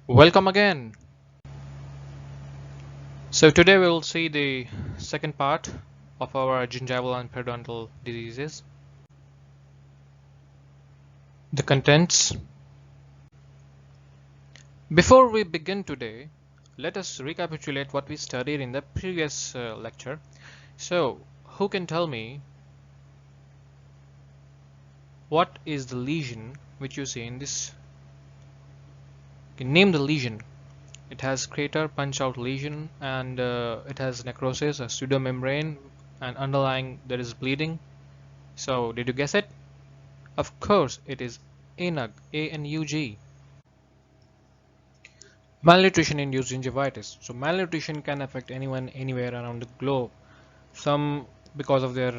Welcome again. So today we will see the second part of our gingival and periodontal diseases. The contents. Before we begin today, let us recapitulate what we studied in the previous lecture. So who can tell me what is the lesion which you see in this? You can name the lesion. It has crater punch out lesion and it has necrosis, a pseudomembrane, and underlying there is bleeding. So did you guess it? Of course, it is ANUG, A-N-U-G. Malnutrition-induced gingivitis. So malnutrition can affect anyone anywhere around the globe. Some because of their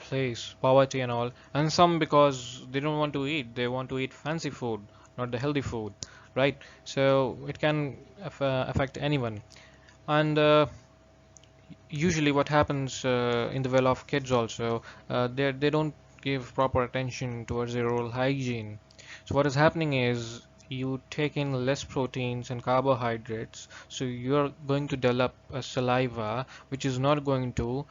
place, poverty and all, and some because they don't want to eat. They want to eat fancy food, not the healthy food, right? So it can affect anyone. And usually what happens in the well of kids also, they don't give proper attention towards their oral hygiene. So what is happening is you take in less proteins and carbohydrates, so you're going to develop a saliva which is not going to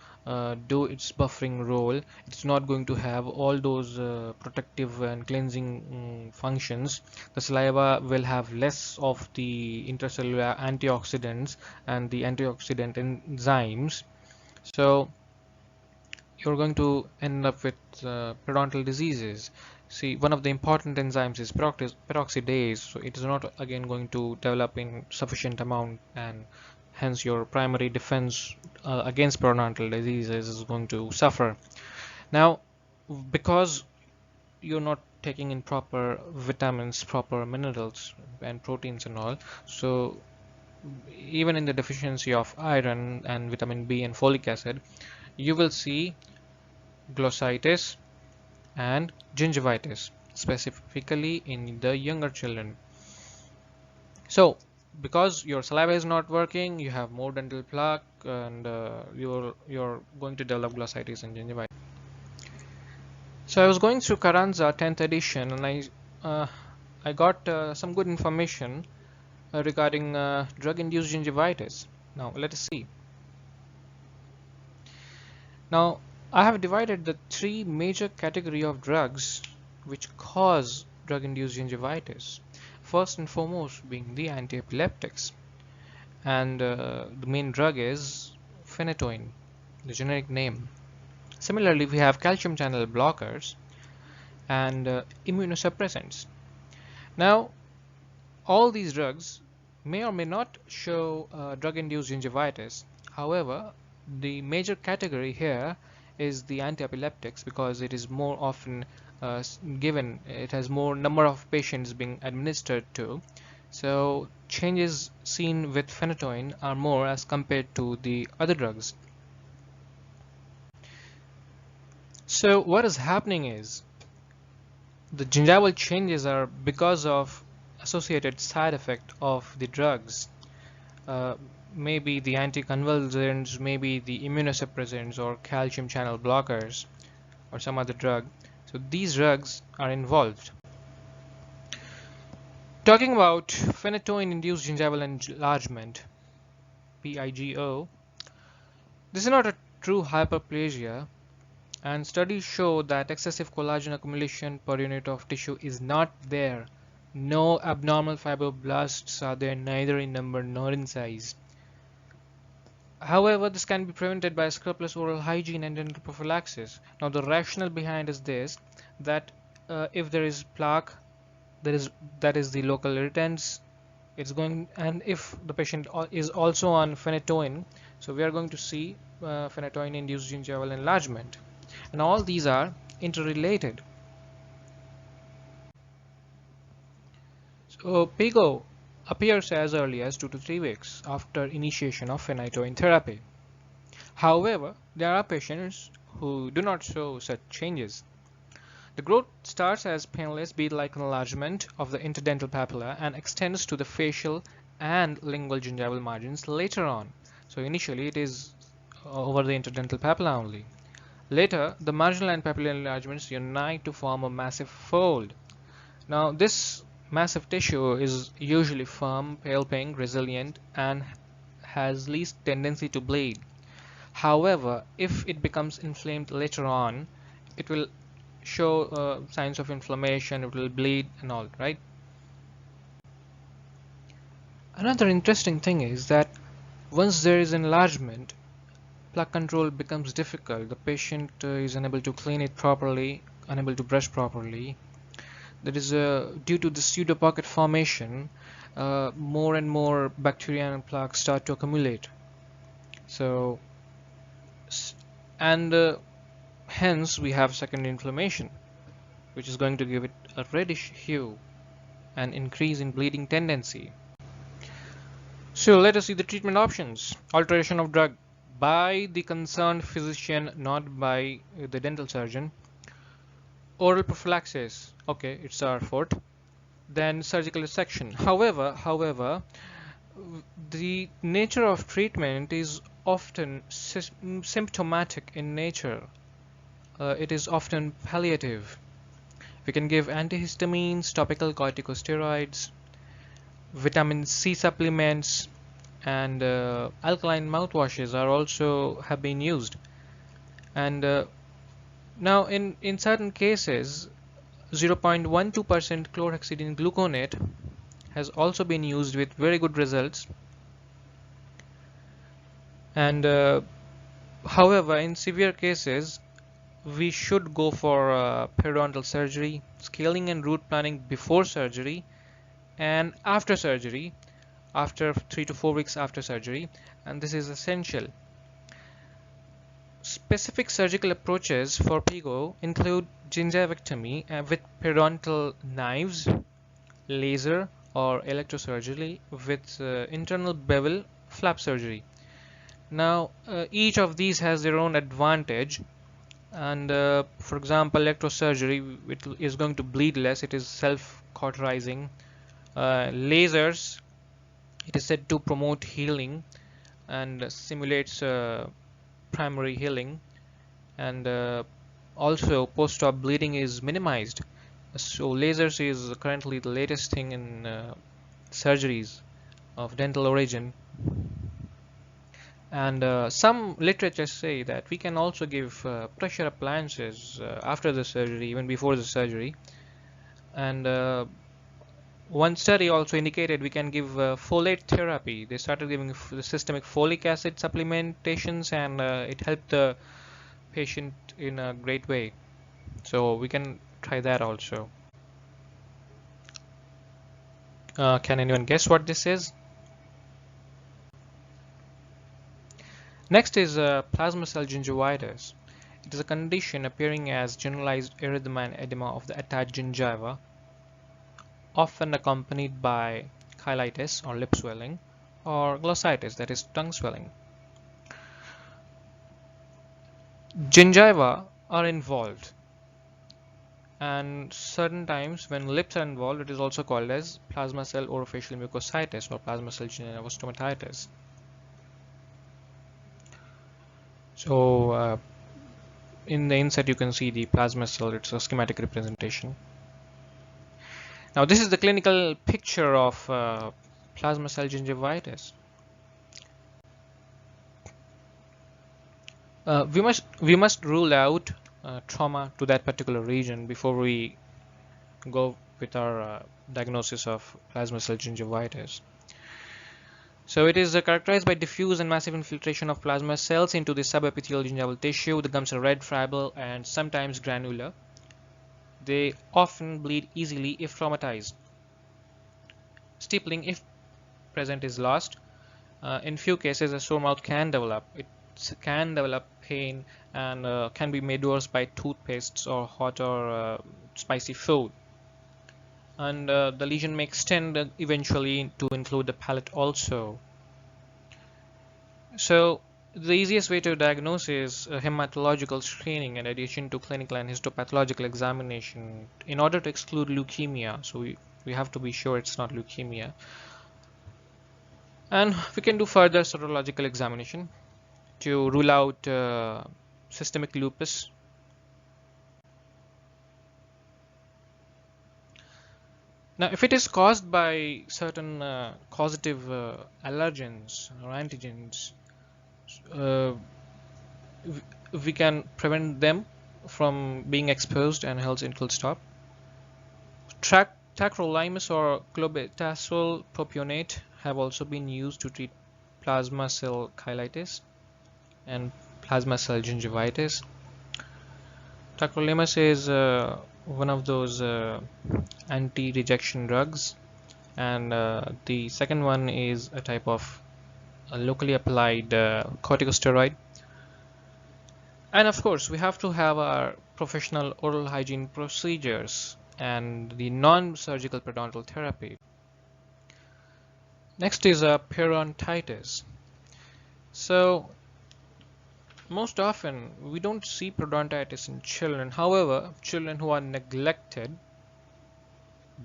do its buffering role. It's not going to have all those protective and cleansing functions. The saliva will have less of the intracellular antioxidants and the antioxidant enzymes, so you're going to end up with periodontal diseases. See, one of the important enzymes is peroxidase, so it is not again going to develop in sufficient amount, and hence your primary defense against periodontal diseases is going to suffer. Now, because you're not taking in proper vitamins, proper minerals and proteins and all, so even in the deficiency of iron and vitamin B and folic acid, you will see glossitis and gingivitis, specifically in the younger children. So because your saliva is not working, you have more dental plaque, and you're going to develop glossitis and gingivitis. So I was going through Carranza 10th edition, and I got some good information regarding drug-induced gingivitis. Now let us see. Now, I have divided the three major category of drugs which cause drug-induced gingivitis. First and foremost being the antiepileptics, and the main drug is phenytoin, the generic name. Similarly, we have calcium channel blockers and immunosuppressants. Now, all these drugs may or may not show drug-induced gingivitis. However, the major category here is the antiepileptics, because it is more often given. It has more number of patients being administered to. So changes seen with phenytoin are more as compared to the other drugs. So what is happening is the gingival changes are because of associated side effect of the drugs. Maybe the anticonvulsants, maybe the immunosuppressants or calcium channel blockers or some other drug. So these drugs are involved. Talking about phenytoin-induced gingival enlargement, PIGO, this is not a true hyperplasia, and studies show that excessive collagen accumulation per unit of tissue is not there. No abnormal fibroblasts are there, neither in number nor in size. However, this can be prevented by scrupulous oral hygiene and dental prophylaxis. Now, the rationale behind is this, that if there is plaque, that is the local irritants, it's going, and if the patient is also on phenytoin, so we are going to see phenytoin-induced gingival enlargement, and all these are interrelated. So PIGO appears as early as 2 to 3 weeks after initiation of phenytoin therapy. However, there are patients who do not show such changes. The growth starts as painless bead-like enlargement of the interdental papilla and extends to the facial and lingual gingival margins later on. So initially it is over the interdental papilla only. Later, the marginal and papillary enlargements unite to form a massive fold. Now this Massive tissue is usually firm, pale pink, resilient, and has least tendency to bleed. However, if it becomes inflamed later on, it will show signs of inflammation, it will bleed and all, right? Another interesting thing is that once there is enlargement, plaque control becomes difficult. The patient is unable to clean it properly, unable to brush properly. That is due to the pseudopocket formation, more and more bacteria and plaques start to accumulate. So, and hence we have secondary inflammation, which is going to give it a reddish hue and increase in bleeding tendency. So let us see the treatment options. Alteration of drug by the concerned physician, not by the dental surgeon. Oral prophylaxis, okay, it's our forte. Then surgical resection. However, the nature of treatment is often symptomatic in nature. It is often palliative. We can give antihistamines, topical corticosteroids, vitamin C supplements, and alkaline mouthwashes are also have been used. And now in certain cases, 0.12% chlorhexidine gluconate has also been used with very good results. And however, in severe cases, we should go for periodontal surgery, scaling and root planning before surgery and after surgery, after 3 to 4 weeks after surgery, and this is essential. Specific surgical approaches for PIGO include gingivectomy with periodontal knives, laser or electrosurgery with internal bevel flap surgery. Now, each of these has their own advantage, and for example, electrosurgery is going to bleed less, it is self-cauterizing. Lasers, it is said to promote healing and simulates primary healing, and also post-op bleeding is minimized. So lasers is currently the latest thing in surgeries of dental origin. And some literature say that we can also give pressure appliances after the surgery, even before the surgery. And one study also indicated we can give folate therapy. They started giving the systemic folic acid supplementations, and it helped the patient in a great way. So we can try that also. Can anyone guess what this is? Next is plasma cell gingivitis. It is a condition appearing as generalized erythema and edema of the attached gingiva, often accompanied by chylitis or lip swelling, or glossitis, that is tongue swelling. Gingiva are involved, and certain times when lips are involved, it is also called as plasma cell orofacial mucositis or plasma cell gingival stomatitis. So in the insert you can see the plasma cell, it's a schematic representation. Now this is the clinical picture of plasma cell gingivitis. We must rule out trauma to that particular region before we go with our diagnosis of plasma cell gingivitis. So it is characterized by diffuse and massive infiltration of plasma cells into the subepithelial gingival tissue. The gums are red, friable, and sometimes granular. They often bleed easily if traumatized. Stippling, if present, is lost. In few cases, a sore mouth can develop. It can develop pain and can be made worse by toothpastes or hot or spicy food. And the lesion may extend eventually to include the palate also. So the easiest way to diagnose is hematological screening in addition to clinical and histopathological examination in order to exclude leukemia. So we have to be sure it's not leukemia. And we can do further serological examination to rule out systemic lupus. Now, if it is caused by certain causative allergens or antigens, uh, we can prevent them from being exposed and hence it will stop. Tacrolimus or clobetasol propionate have also been used to treat plasma cell chylitis and plasma cell gingivitis. Tacrolimus is one of those anti-rejection drugs, and the second one is a type of locally applied corticosteroid. And of course, we have to have our professional oral hygiene procedures and the non-surgical periodontal therapy. Next is periodontitis. So most often we don't see periodontitis in children. However, children who are neglected,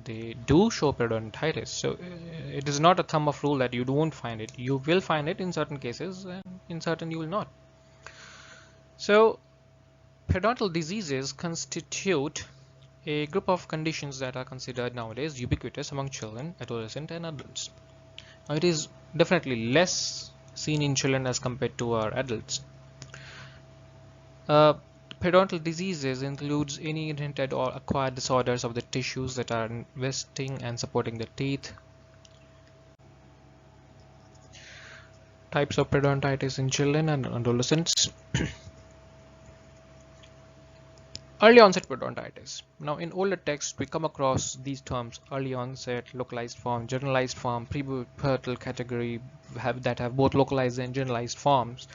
they do show periodontitis. So it is not a thumb of rule that you won't find it. You will find it in certain cases, and in certain you will not. So periodontal diseases constitute a group of conditions that are considered nowadays ubiquitous among children, adolescents, and adults. Now, it is definitely less seen in children as compared to our adults. Periodontal diseases includes any inherited or acquired disorders of the tissues that are investing and supporting the teeth. Types of periodontitis in children and adolescents. Early onset periodontitis. Now, in older texts, we come across these terms: early onset, localized form, generalized form, prepubertal category that have both localized and generalized forms.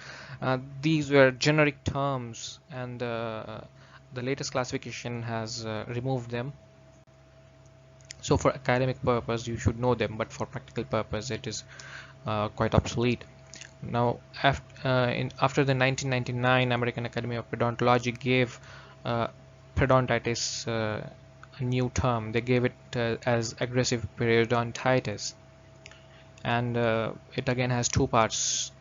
These were generic terms, and the latest classification has removed them. So for academic purpose, you should know them, but for practical purpose, it is quite obsolete. Now, after the 1999 American Academy of Periodontology gave periodontitis a new term. They gave it as aggressive periodontitis, and it again has two parts.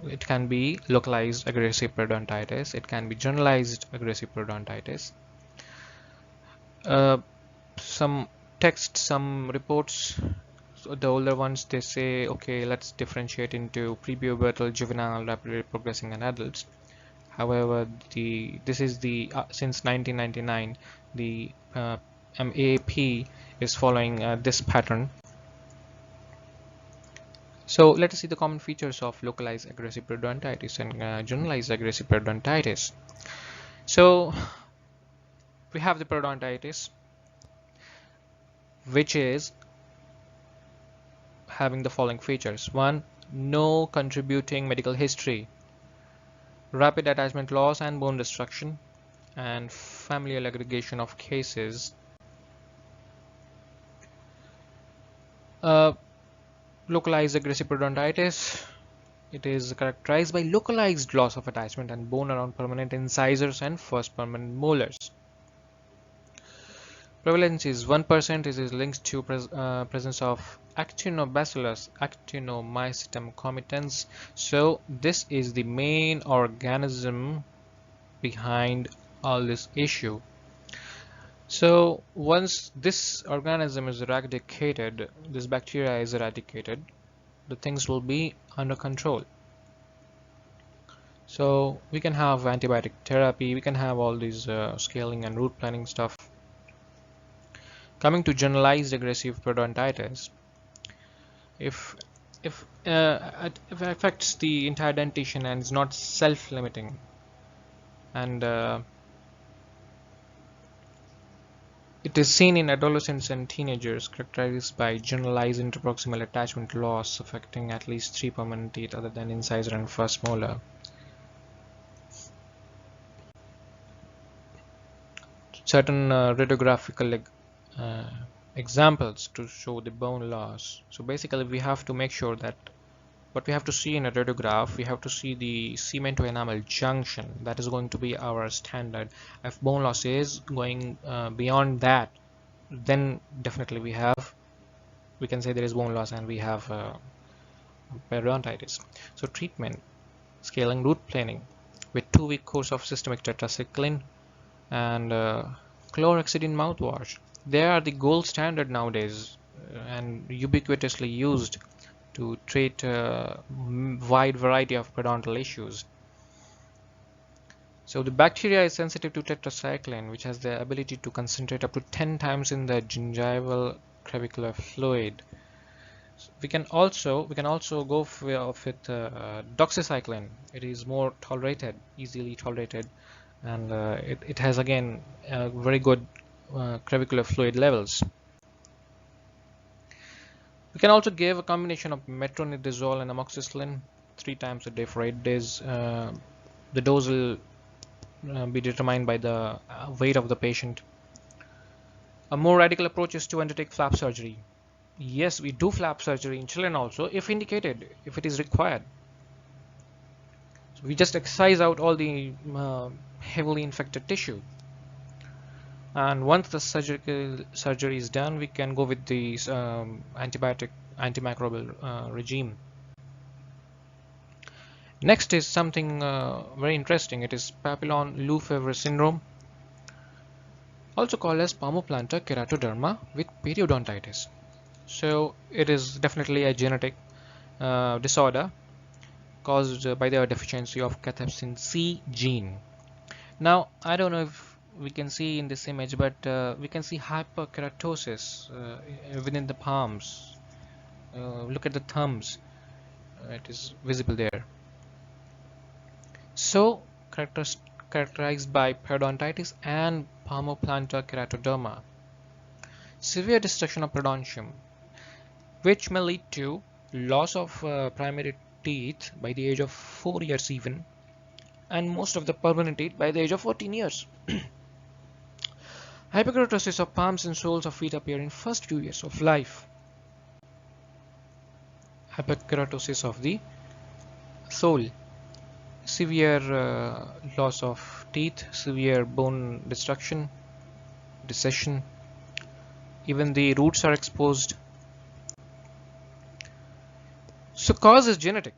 It can be localized aggressive periodontitis. It can be generalized aggressive periodontitis. Some texts, some reports, so the older ones, they say, okay, let's differentiate into prepubertal, juvenile, rapidly progressing, and adults. However, this is the since 1999, the MAP is following this pattern. So let us see the common features of localized aggressive periodontitis and generalized aggressive periodontitis. So we have the periodontitis, which is having the following features. One, no contributing medical history, rapid attachment loss and bone destruction, and familial aggregation of cases. Localized aggressive periodontitis, it is characterized by localized loss of attachment and bone around permanent incisors and first permanent molars. Prevalence is 1%. It is linked to presence of Actinobacillus actinomycetum comitans. So this is the main organism behind all this issue. So once this organism is eradicated, this bacteria is eradicated, the things will be under control. So we can have antibiotic therapy, we can have all these scaling and root planning stuff. Coming to generalized aggressive periodontitis, if it affects the entire dentition and is not self-limiting, and it is seen in adolescents and teenagers, characterized by generalized interproximal attachment loss affecting at least 3 permanent teeth other than incisor and first molar. Certain radiographical examples to show the bone loss. So basically we have to make sure that what we have to see in a radiograph, we have to see the cement to enamel junction. That is going to be our standard. If bone loss is going beyond that, then definitely we can say there is bone loss and we have periodontitis. So treatment: scaling, root planing with 2-week course of systemic tetracycline and chlorhexidine mouthwash. They are the gold standard nowadays and ubiquitously used to treat a wide variety of periodontal issues. So the bacteria is sensitive to tetracycline, which has the ability to concentrate up to 10 times in the gingival crevicular fluid. We can also go with doxycycline. It is more tolerated, easily tolerated, and it has again very good crevicular fluid levels. We can also give a combination of metronidazole and amoxicillin 3 times a day for 8 days. The dose will be determined by the weight of the patient. A more radical approach is to undertake flap surgery. Yes, we do flap surgery in children also if indicated, if it is required. So we just excise out all the heavily infected tissue. And once the surgery is done, we can go with the antimicrobial regime. Next is something very interesting. It is Papillon-Lefevre syndrome, also called as palmoplantar keratoderma with periodontitis. So it is definitely a genetic disorder caused by the deficiency of cathepsin C gene. Now, I don't know if we can see in this image, but we can see hyperkeratosis within the palms. Look at the thumbs. It is visible there. So, characterized by periodontitis and palmoplantar keratoderma. Severe destruction of periodontium, which may lead to loss of primary teeth by the age of 4 years even, and most of the permanent teeth by the age of 14 years. Hyperkeratosis of palms and soles of feet appear in first few years of life. Hyperkeratosis of the sole. Severe loss of teeth, severe bone destruction, recession. Even the roots are exposed. So cause is genetic.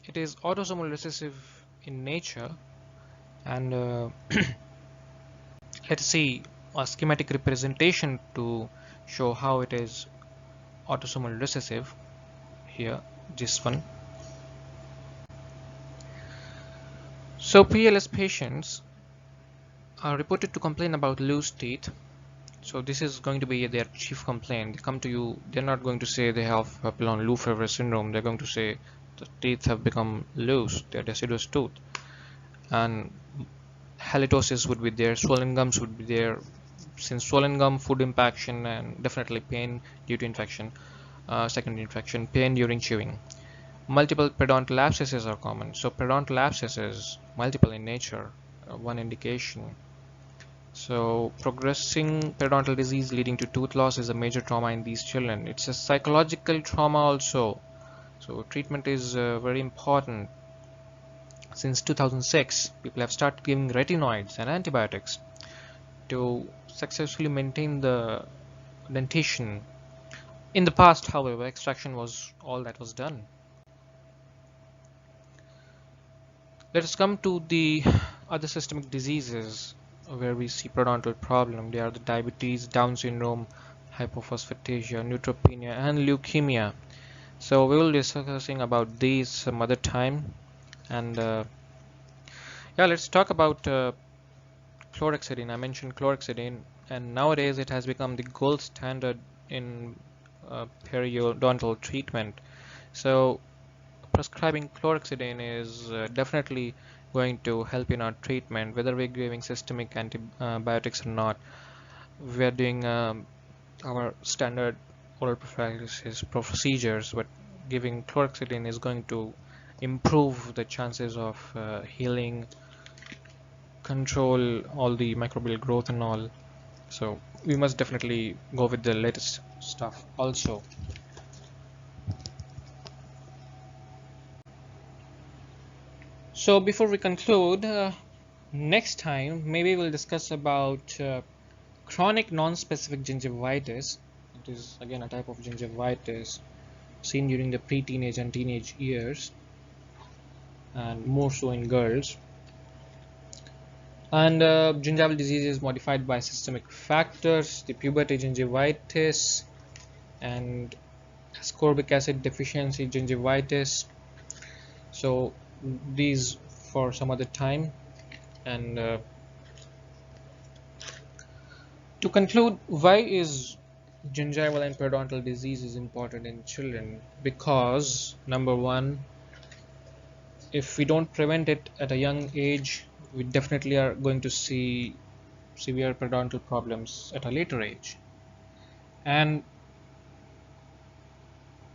It is autosomal recessive in nature, and let's see a schematic representation to show how it is autosomal recessive. Here, this one. So PLS patients are reported to complain about loose teeth. So this is going to be their chief complaint. They come to you, they're not going to say they have Papillon-Lefevre syndrome. They're going to say the teeth have become loose, they're deciduous tooth, and halitosis would be there, swollen gums would be there. Since swollen gum, food impaction, and definitely pain due to infection, secondary infection, pain during chewing. Multiple periodontal abscesses are common. So periodontal abscesses, multiple in nature, one indication. So progressing periodontal disease leading to tooth loss is a major trauma in these children. It's a psychological trauma also. So treatment is very important. Since 2006, people have started giving retinoids and antibiotics to successfully maintain the dentition. In the past, however, extraction was all that was done. Let us come to the other systemic diseases where we see periodontal problem. They are the diabetes, Down syndrome, hypophosphatasia, neutropenia, and leukemia. So we will be discussing about these some other time. And yeah, let's talk about chlorhexidine. I mentioned chlorhexidine, and nowadays it has become the gold standard in periodontal treatment. So prescribing chlorhexidine is definitely going to help in our treatment, whether we're giving systemic antibiotics or not. We are doing our standard oral prophylaxis procedures, but giving chlorhexidine is going to improve the chances of healing, control all the microbial growth and all. So we must definitely go with the latest stuff also. So before we conclude, next time maybe we'll discuss about chronic non-specific gingivitis. It is again a type of gingivitis seen during the pre-teenage and teenage years, and more so in girls. And gingival disease is modified by systemic factors, the puberty gingivitis and ascorbic acid deficiency gingivitis. So these for some other time. And to conclude, why is gingival and periodontal disease is important in children? Because number one, if we don't prevent it at a young age, we definitely are going to see severe periodontal problems at a later age. And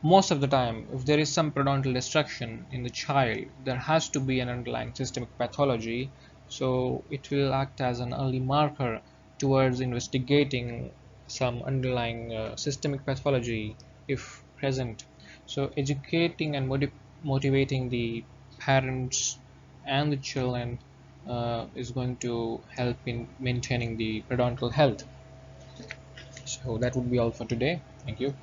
most of the time, if there is some periodontal destruction in the child, there has to be an underlying systemic pathology, so it will act as an early marker towards investigating some underlying systemic pathology if present. So educating and motivating the parents and the children is going to help in maintaining the periodontal health. So that would be all for today. Thank you.